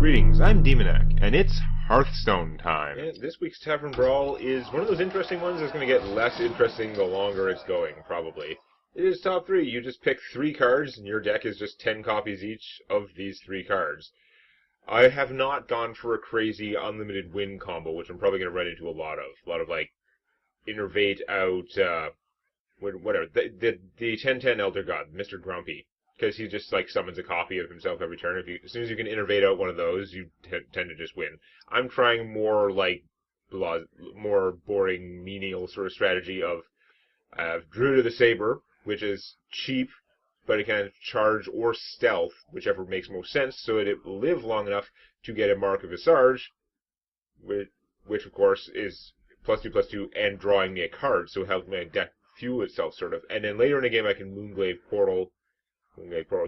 Greetings, I'm Demonac, and it's Hearthstone time. And this week's Tavern Brawl is one of those interesting ones that's going to get less interesting the longer it's going, probably. It is top 3. You just pick 3 cards, and your deck is just 10 copies each of these 3 cards. I have not gone for a crazy unlimited win combo, which I'm probably going to run into a lot of. A lot of, like, innervate out, whatever. The 10-10 Elder God, Mr. Grumpy. Because he just, like, summons a copy of himself every turn. As soon as you can innervate out one of those, you tend to just win. I'm trying more, like, more boring, menial sort of strategy of Druid of the Saber, which is cheap, but it can charge or stealth, whichever makes most sense, so that it will live long enough to get a Mark of Visage, which of course is +2/+2 and drawing me a card, so it helps my deck fuel itself, sort of. And then later in the game I can Moonglaive Portal,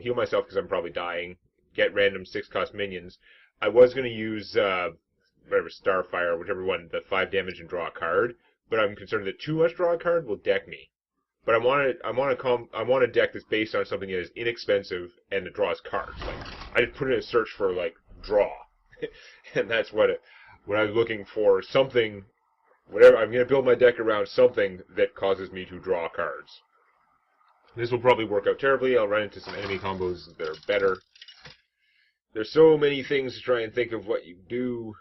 heal myself because I'm probably dying, get random 6-cost minions. I was going to use, Starfire, whichever one, the 5 damage and draw a card, but I'm concerned that too much draw a card will deck me. But I want a deck that's based on something that is inexpensive and that draws cards. Like, I just put in a search for, like, draw. And that's what I was looking for, something, whatever, I'm going to build my deck around something that causes me to draw cards. This will probably work out terribly. I'll run into some enemy combos that are better. There's so many things to try and think of what you do.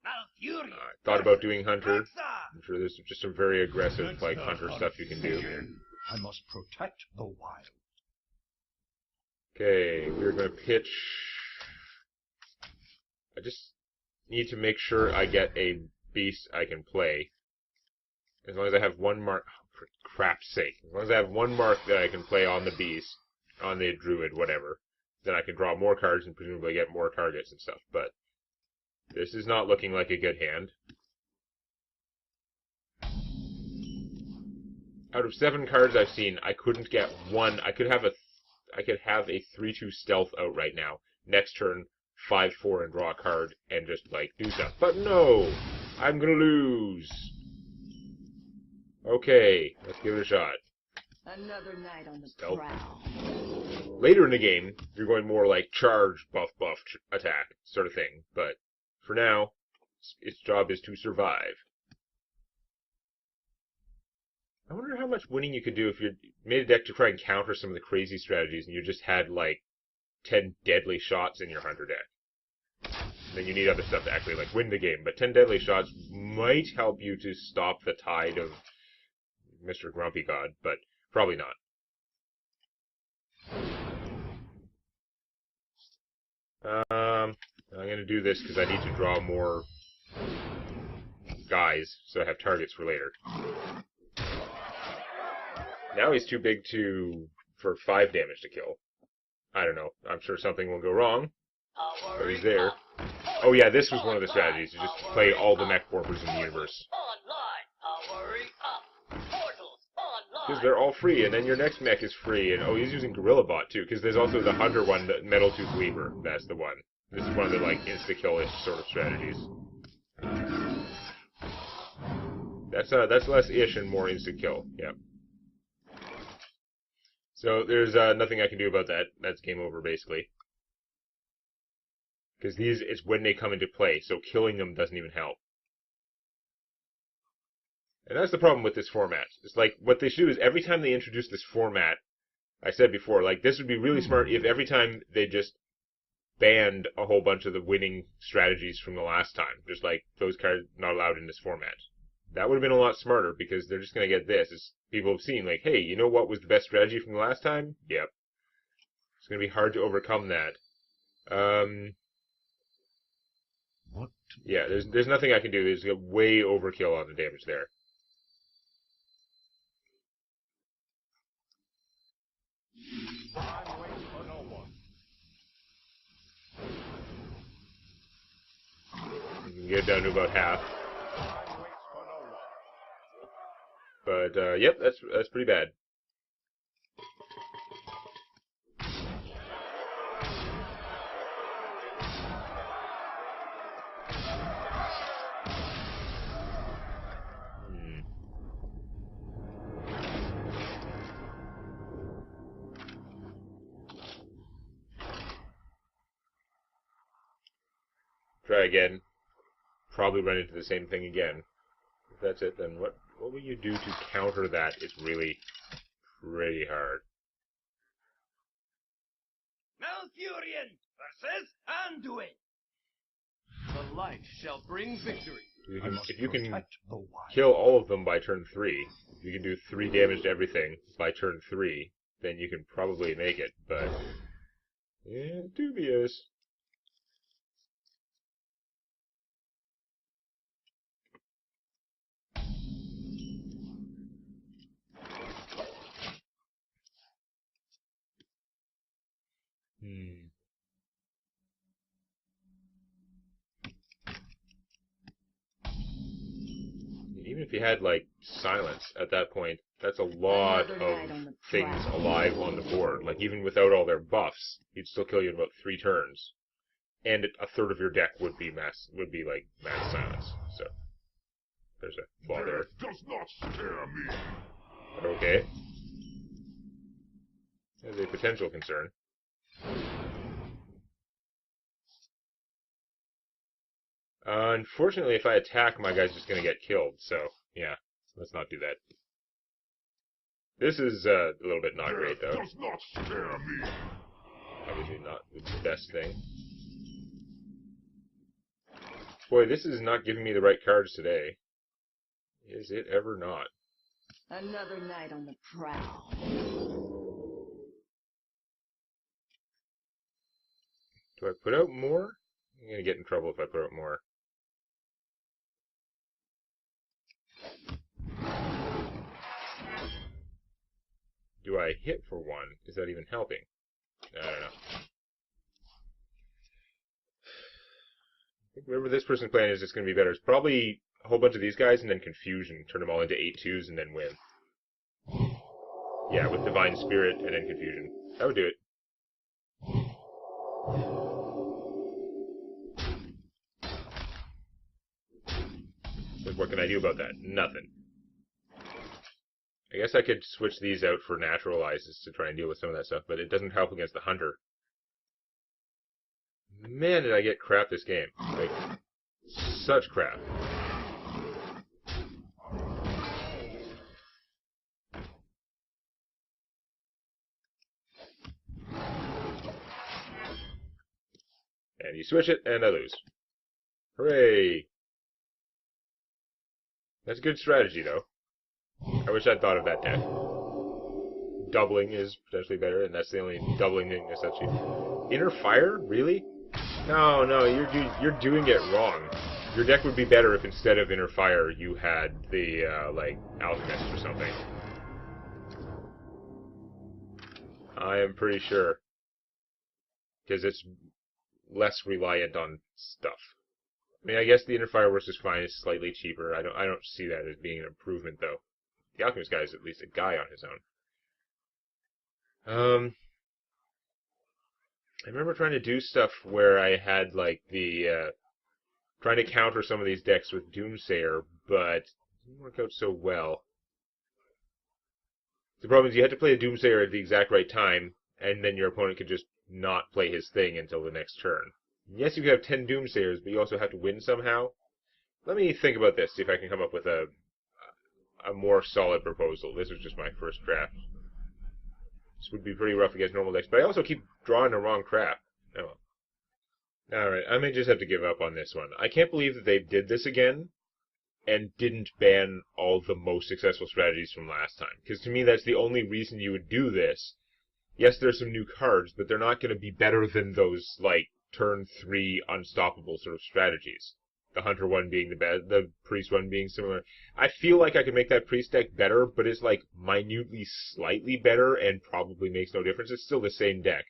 I thought about doing Hunter. I'm sure there's just some very aggressive, like, Hunter stuff you can do. I must protect the wild. Okay, we're going to pitch. I just need to make sure I get a beast I can play. As long as I have one mark. Oh, for crap's sake. As long as I have one mark that I can play on the beast, on the druid, whatever, then I can draw more cards and presumably get more targets and stuff. But this is not looking like a good hand. Out of 7 cards I've seen, I couldn't get one. I could have a 3/2 stealth out right now. Next turn, 5/4 and draw a card and just, like, do stuff. But no! I'm gonna lose! Okay, let's give it a shot. Another night on the Stealth. prowl. Later in the game, you're going more like charge, buff, attack, sort of thing. But for now, its job is to survive. I wonder how much winning you could do if you made a deck to try and counter some of the crazy strategies and you just had, like, 10 deadly shots in your Hunter deck. And then you need other stuff to actually, like, win the game. But 10 deadly shots might help you to stop the tide of Mr. Grumpy God, but probably not. I'm going to do this because I need to draw more guys, so I have targets for later. Now he's too big for 5 damage to kill. I don't know. I'm sure something will go wrong. But he's there. Oh yeah, this was one of the strategies, to just play all the mech warpers in the universe. Because they're all free, and then your next mech is free, and oh, he's using Gorilla Bot too, because there's also the Hunter one, the Metal Tooth Weaver. That's the one. This is one of the, like, insta-kill-ish sort of strategies. That's less ish and more insta-kill, yeah. So there's nothing I can do about that. That's game over, basically. Because it's when they come into play, so killing them doesn't even help. And that's the problem with this format. It's like, what they should do is every time they introduce this format, I said before, like, this would be really smart if every time they just banned a whole bunch of the winning strategies from the last time. Just like, those cards not allowed in this format. That would have been a lot smarter, because they're just going to get this. It's, people have seen, like, hey, you know what was the best strategy from the last time? Yep. It's going to be hard to overcome that. What? Yeah, there's nothing I can do. There's a way overkill on the damage there. Time waits for no one. You can get it down to about half. Time waits for no one. But, yep, that's pretty bad. Try again. Probably run into the same thing again. If that's it, then what will you do to counter that? It's really pretty hard. Malfurion versus Anduin. The light shall bring victory. I must If you can protect the wild. kill all of them by turn 3, if you can do 3 damage to everything by turn 3, then you can probably make it, but... yeah, dubious. Even if you had, like, silence at that point, that's a lot Another of night on the things prowl. alive on the board. Like, even without all their buffs, he'd still kill you in about 3 turns. And a third of your deck would be mass silence. So, there's a flaw there. Does not scare me. Okay. There's a potential concern. Unfortunately, if I attack, my guy's just gonna get killed, so, yeah, let's not do that. This is a little bit not great, though. Does not scare me. Obviously not the best thing. Boy, this is not giving me the right cards today. Is it ever not? Another night on the prowl. Do I put out more? I'm gonna get in trouble if I put out more. Do I hit for 1? Is that even helping? I don't know. I think whatever this person's plan is, it's going to be better. It's probably a whole bunch of these guys and then Confusion. Turn them all into 8/2s and then win. Yeah, with Divine Spirit and then Confusion. That would do it. But what can I do about that? Nothing. I guess I could switch these out for Naturalizes to try and deal with some of that stuff, but it doesn't help against the Hunter. Man, did I get crap this game. Like, such crap. And you switch it, and I lose. Hooray! That's a good strategy, though. I wish I'd thought of that deck. Doubling is potentially better, and that's the only doubling thing that's actually... Inner Fire? Really? No, you're doing it wrong. Your deck would be better if instead of Inner Fire you had the, like, Alchemist or something. I am pretty sure. Because it's less reliant on stuff. I mean, I guess the Inner Fire works just fine. It's slightly cheaper. I don't see that as being an improvement, though. The Alchemist guy is at least a guy on his own. I remember trying to do stuff where I had, like, the, trying to counter some of these decks with Doomsayer, but it didn't work out so well. The problem is you had to play a Doomsayer at the exact right time, and then your opponent could just not play his thing until the next turn. Yes, you could have 10 Doomsayers, but you also have to win somehow. Let me think about this, see if I can come up with a more solid proposal. This was just my first draft. This would be pretty rough against normal decks, but I also keep drawing the wrong crap. Oh. Alright, I may just have to give up on this one. I can't believe that they did this again and didn't ban all the most successful strategies from last time. Because to me, that's the only reason you would do this. Yes, there's some new cards, but they're not going to be better than those, like, turn 3 unstoppable sort of strategies. The Hunter one being the best, the Priest one being similar. I feel like I could make that Priest deck better, but it's like minutely slightly better and probably makes no difference. It's still the same deck.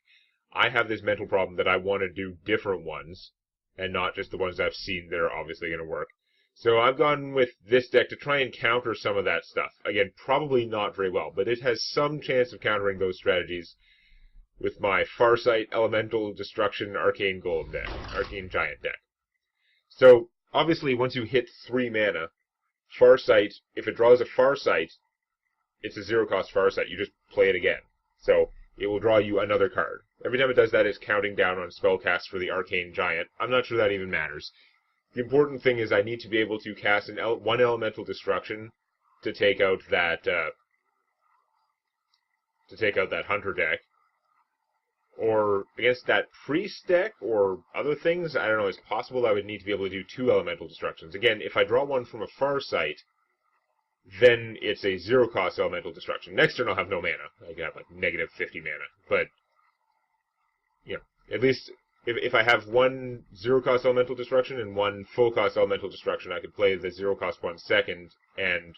I have this mental problem that I want to do different ones, and not just the ones I've seen that are obviously going to work. So I've gone with this deck to try and counter some of that stuff. Again, probably not very well, but it has some chance of countering those strategies with my Farsight, Elemental, Destruction, Arcane Golem deck, Arcane Giant deck. So, obviously, once you hit 3 mana, Farsight, if it draws a Farsight, it's a 0-cost Farsight. You just play it again. So, it will draw you another card. Every time it does that, it's counting down on spellcasts for the Arcane Giant. I'm not sure that even matters. The important thing is I need to be able to cast one Elemental Destruction to take out that Hunter deck. Or against that Priest deck, or other things, I don't know, it's possible I would need to be able to do 2 Elemental Destructions. Again, if I draw one from a Farsight, then it's a 0-cost Elemental Destruction. Next turn I'll have no mana. I can have like negative 50 mana. But, you know, at least if I have one 0-cost Elemental Destruction and one full-cost Elemental Destruction, I could play the 0-cost one second and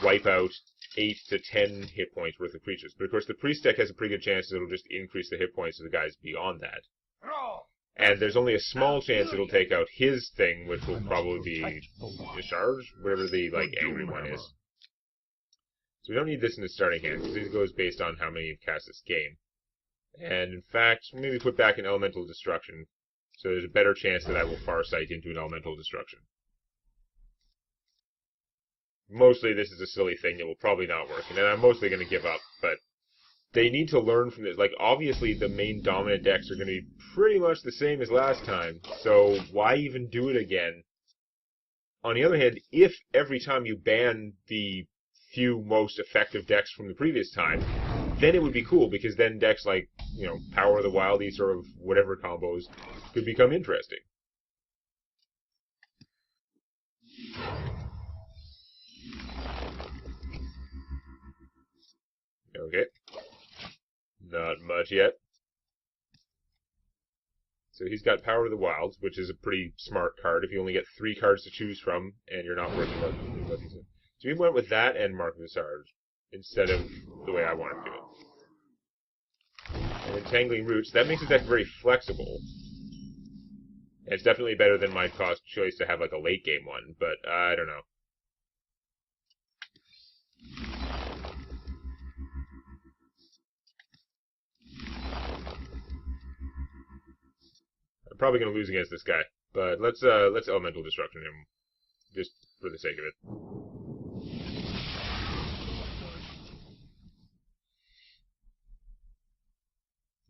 wipe out 8 to 10 hit points worth of creatures. But of course the Priest deck has a pretty good chance it'll just increase the hit points of the guys beyond that. And there's only a small chance it'll take out his thing, which will probably be Discharge, whatever the, like, angry one is. So we don't need this in the starting hand, because this goes based on how many you've cast this game. And in fact, maybe put back an Elemental Destruction, so there's a better chance that I will Farsight into an Elemental Destruction. Mostly this is a silly thing that will probably not work, and then I'm mostly going to give up, but they need to learn from this. Like, obviously the main dominant decks are going to be pretty much the same as last time, so why even do it again? On the other hand, if every time you ban the few most effective decks from the previous time, then it would be cool, because then decks like, you know, Power of the Wild, these sort of whatever combos, could become interesting. Okay. Not much yet. So he's got Power of the Wilds, which is a pretty smart card if you only get 3 cards to choose from, and you're not working on what these are. So he went with that and Mark Visage, instead of the way I wanted to do it. And Entangling Roots, that makes his deck very flexible. And it's definitely better than my cost choice to have like a late game one, but I don't know. I'm probably going to lose against this guy, but let's Elemental Destruction him, just for the sake of it.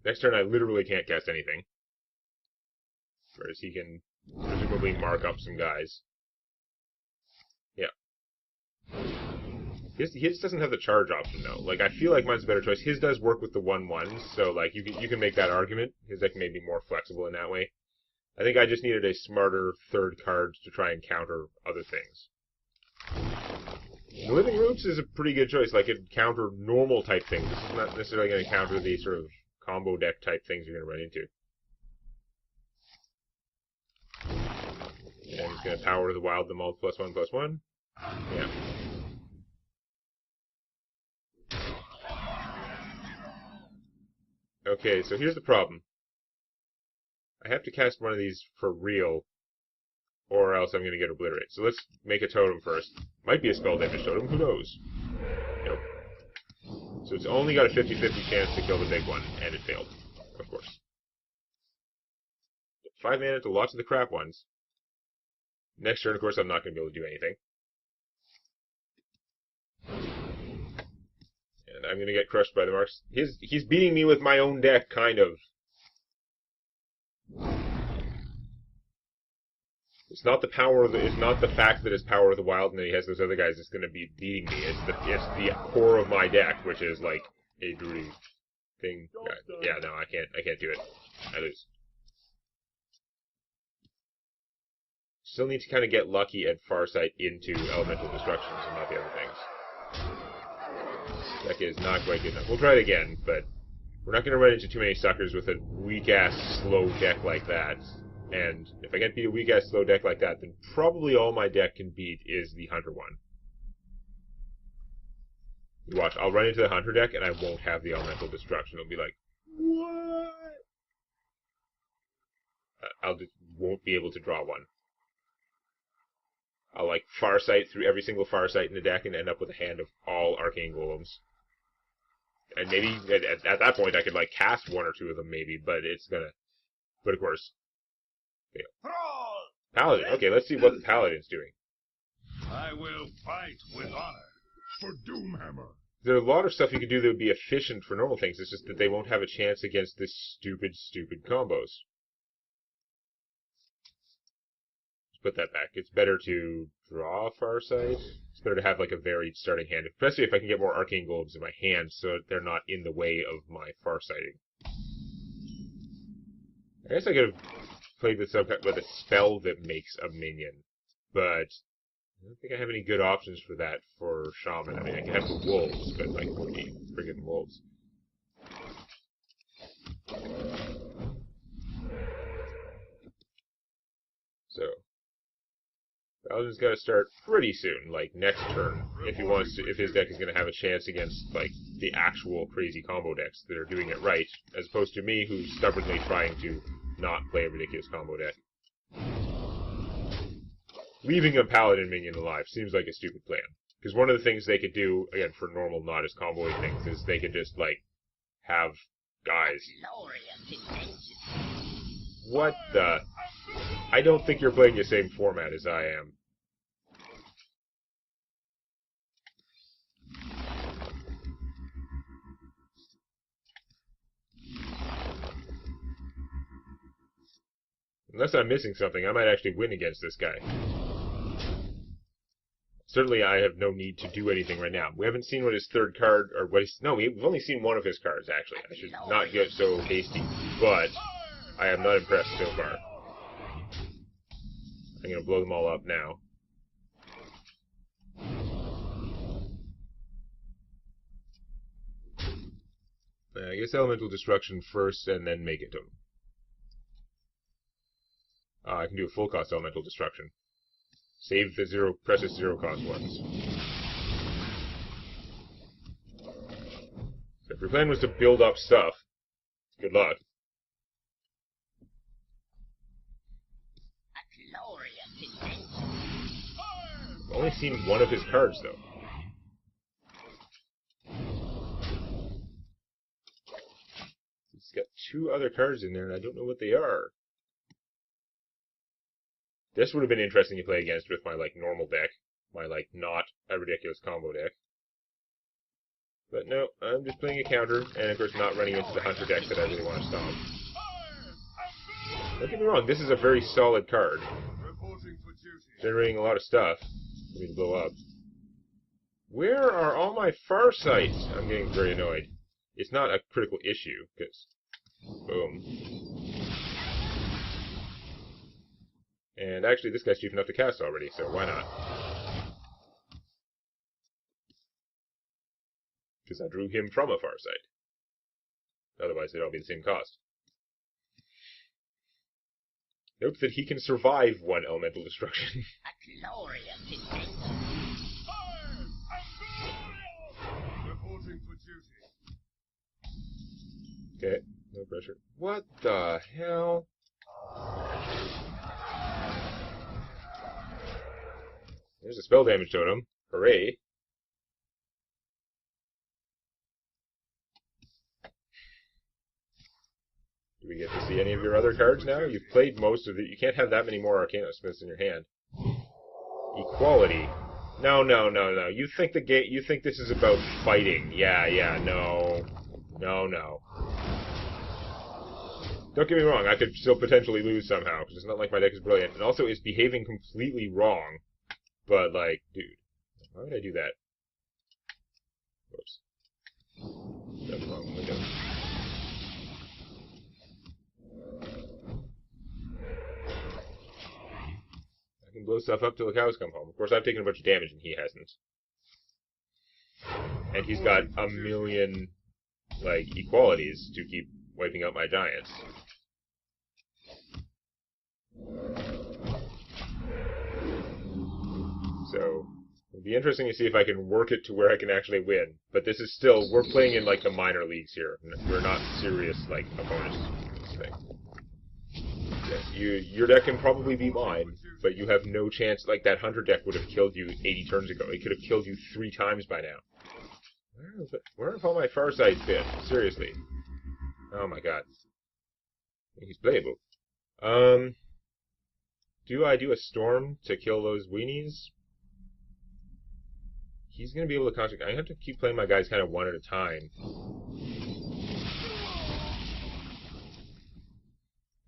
Next turn I literally can't cast anything, whereas he can presumably mark up some guys. Yeah. His doesn't have the charge option though. Like, I feel like mine's a better choice. His does work with the 1/1s, so like you can make that argument. His deck may be more flexible in that way. I think I just needed a smarter third card to try and counter other things. The Living Roots is a pretty good choice. Like, it counter normal type things. This is not necessarily going to counter the sort of combo deck type things you're going to run into. And he's going to Power of the Wild them all +1/+1. Yeah. Okay, so here's the problem. I have to cast one of these for real, or else I'm going to get obliterated. So let's make a totem first. Might be a spell damage totem, who knows? Nope. So it's only got a 50-50 chance to kill the big one, and it failed, of course. 5 mana to lots of the crap ones. Next turn, of course, I'm not going to be able to do anything. And I'm going to get crushed by the marks. He's beating me with my own deck, kind of. It's not the it's not the fact that it's Power of the Wild and that he has those other guys that's going to be beating me. It's the core of my deck, which is like a Druid thing. Yeah, no, I can't do it. I lose. Still need to kind of get lucky at Farsight into Elemental Destructions and not the other things. Deck is not quite good enough. We'll try it again, but we're not going to run into too many suckers with a weak-ass, slow deck like that. And if I can't beat a weak-ass, slow deck like that, then probably all my deck can beat is the Hunter one. You watch, I'll run into the Hunter deck, and I won't have the Elemental Destruction. It'll be like, what? I'll just won't be able to draw one. I'll, like, Farsight through every single Farsight in the deck and end up with a hand of all Arcane Golems. And maybe, at that point, I could, like, cast one or two of them, maybe, but it's gonna... But, of course... Fail. Paladin. Okay, let's see what the Paladin's doing. I will fight with honor. For Doomhammer. There are a lot of stuff you could do that would be efficient for normal things. It's just that they won't have a chance against this stupid combos. Let's put that back. It's better to draw Farsight. It's better to have like a varied starting hand, especially if I can get more arcane globes in my hand so that they're not in the way of my Farsighting. I guess I could have played with a spell that makes a minion, but I don't think I have any good options for that for Shaman. I mean, I can have the wolves, but like, what do you need friggin' wolves? So, Paladin's got to start pretty soon, like next turn, if he wants to, if his deck is going to have a chance against like the actual crazy combo decks that are doing it right, as opposed to me, who's stubbornly trying to not play a ridiculous combo deck. Leaving a Paladin minion alive seems like a stupid plan. Because one of the things they could do, again, for normal, not as comboing things, is they could just, like, have guys. What the? I don't think you're playing the same format as I am. Unless I'm missing something, I might actually win against this guy. Certainly, I have no need to do anything right now. We haven't seen what his third card, or what his... No, we've only seen one of his cards, actually. I should not get so hasty. But, I am not impressed so far. I'm going to blow them all up now. I guess Elemental Destruction first, and then make it to him. I can do a full cost Elemental Destruction. Save the precious zero cost ones. So if your plan was to build up stuff, good luck. I've only seen one of his cards, though. He's got two other cards in there, and I don't know what they are. This would have been interesting to play against with my, like, normal deck. My, like, not a ridiculous combo deck. But no, I'm just playing a counter, and of course not running into the Hunter deck that I really want to stomp. Don't get me wrong, this is a very solid card. Generating a lot of stuff for me to blow up. Where are all my Farsights? I'm getting very annoyed. It's not a critical issue, because... Boom. And actually, this guy's cheap enough to cast already, so why not? Because I drew him from a Farsight. Otherwise, they'd all be the same cost. Note that he can survive one Elemental Destruction. A glorious adventure. Reporting for duty. Okay, no pressure. What the hell? There's a spell damage totem. Hooray. Do we get to see any of your other cards now? You've played most of it. You can't have that many more Arcana Smiths in your hand. Equality. No. You think the game? You think this is about fighting? Yeah. No. Don't get me wrong. I could still potentially lose somehow because it's not like my deck is brilliant, and also it's behaving completely wrong. But like, dude, why would I do that? Whoops. That's the wrong window. I can blow stuff up till the cows come home. Of course, I've taken a bunch of damage and he hasn't. And he's got a million, like, equalities to keep wiping out my giants. So, it'll be interesting to see if I can work it to where I can actually win. But this is still, we're playing in, like, the minor leagues here. We're not serious, like, opponents. This thing. Yes, your deck can probably be mine, but you have no chance. Like, that Hunter deck would have killed you 80 turns ago. It could have killed you 3 times by now. Where have all my Farsights been? Seriously. Oh my god. He's playable. Do I do a Storm to kill those weenies? he's going to be able to concentrate. I have to keep playing my guys kind of one at a time.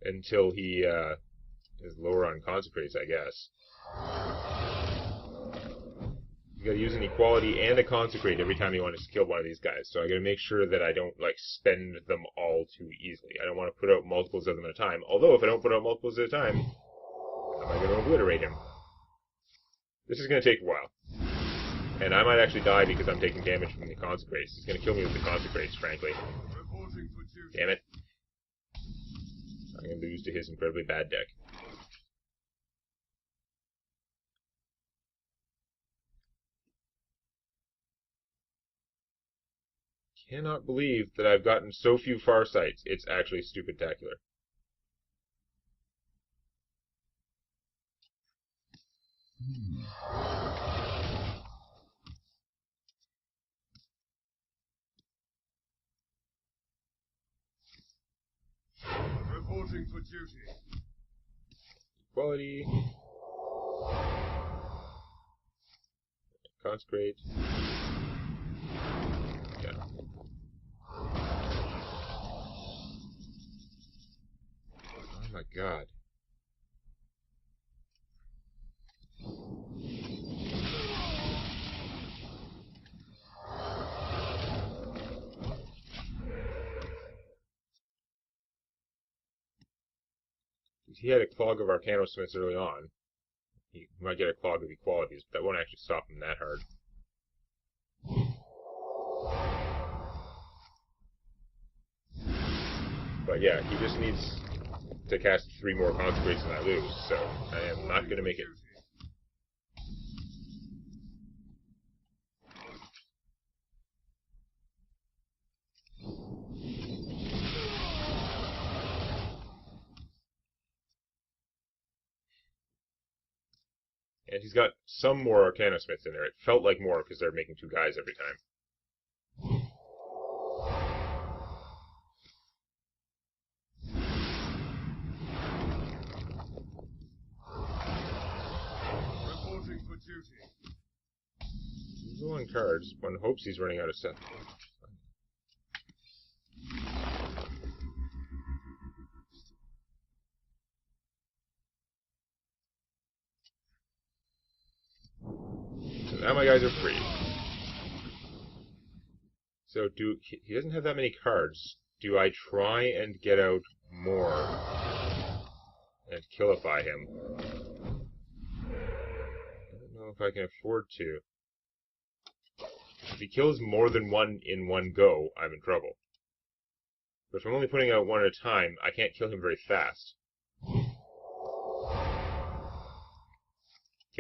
Until he is lower on consecrates, I guess. You gotta use an equality and a consecrate every time you want to kill one of these guys. So I gotta make sure that I don't, like, spend them all too easily. I don't want to put out multiples of them at a time. Although, if I don't put out multiples at a time, how am I gonna obliterate him? This is gonna take a while. And I might actually die because I'm taking damage from the consecrates. He's gonna kill me with the consecrates, frankly. Damn it. I'm gonna lose to his incredibly bad deck. Cannot believe that I've gotten so few far sights. It's actually stupid-tacular. Reporting for duty. Equality. Consecrate. Yeah. Oh my god. He had a clog of Arcanosmiths early on. He might get a clog of equalities, but that won't actually stop him that hard. But yeah, he just needs to cast 3 more consecrates and I lose, so I am not going to make it. And he's got some more Arcanosmiths in there. It felt like more because they're making 2 guys every time. Reporting for duty. He's low on cards. One hopes he's running out of stuff. So now my guys are free. So he doesn't have that many cards. Do I try and get out more and killify him? I don't know if I can afford to. If he kills more than one in one go, I'm in trouble. But if I'm only putting out one at a time, I can't kill him very fast.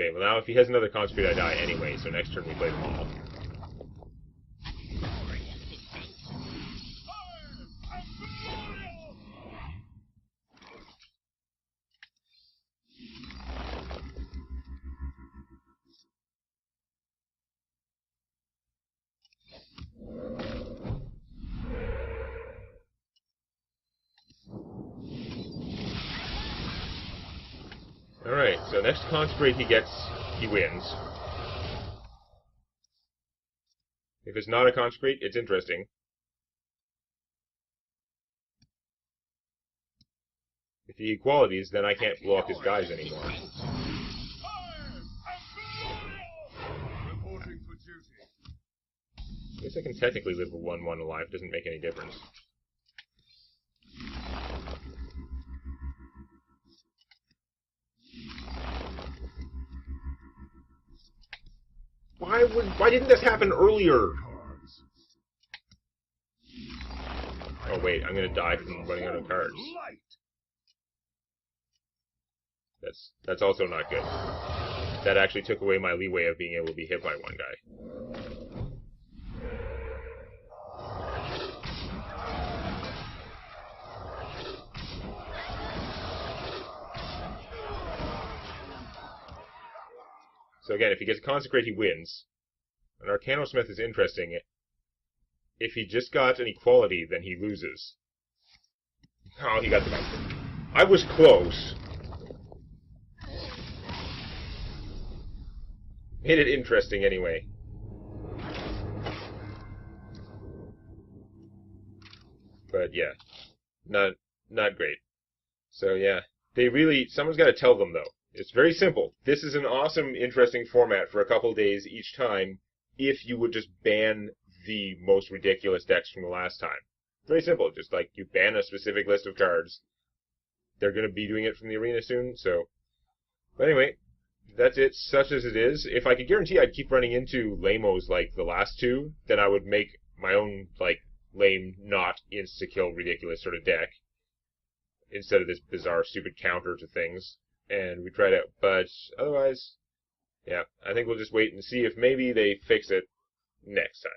Okay, well now if he has another consecrate, I die anyway, so next turn we play them all. Alright, so next consecrate he gets, he wins. If it's not a consecrate, it's interesting. If he equalities, then I can't blow up his guys anymore. Reporting for duty. I guess I can technically live with 1-1 alive, it doesn't make any difference. Why didn't this happen earlier? Oh wait, I'm gonna die from running out of cards. That's also not good. That actually took away my leeway of being able to be hit by one guy. So again, if he gets a consecrate, he wins. An Arcanosmith is interesting. If he just got an equality, then he loses. Oh, he got the consecrate. I was close. Made it interesting anyway. But yeah, not great. So yeah, someone's got to tell them though. It's very simple. This is an awesome, interesting format for a couple days each time if you would just ban the most ridiculous decks from the last time. Very simple. Just like you ban a specific list of cards. They're going to be doing it from the arena soon, so. But anyway, that's it, such as it is. If I could guarantee I'd keep running into lamos like the last two, then I would make my own, like, lame, not insta-kill ridiculous sort of deck. Instead of this bizarre, stupid counter to things. And we tried it, but otherwise, yeah, I think we'll just wait and see if maybe they fix it next time.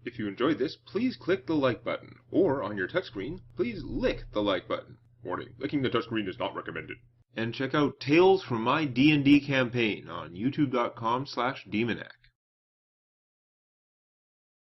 If you enjoyed this, please click the like button, or on your touchscreen, please lick the like button. Warning, licking the touchscreen is not recommended. And check out Tales from My D&D Campaign on youtube.com/Demonac.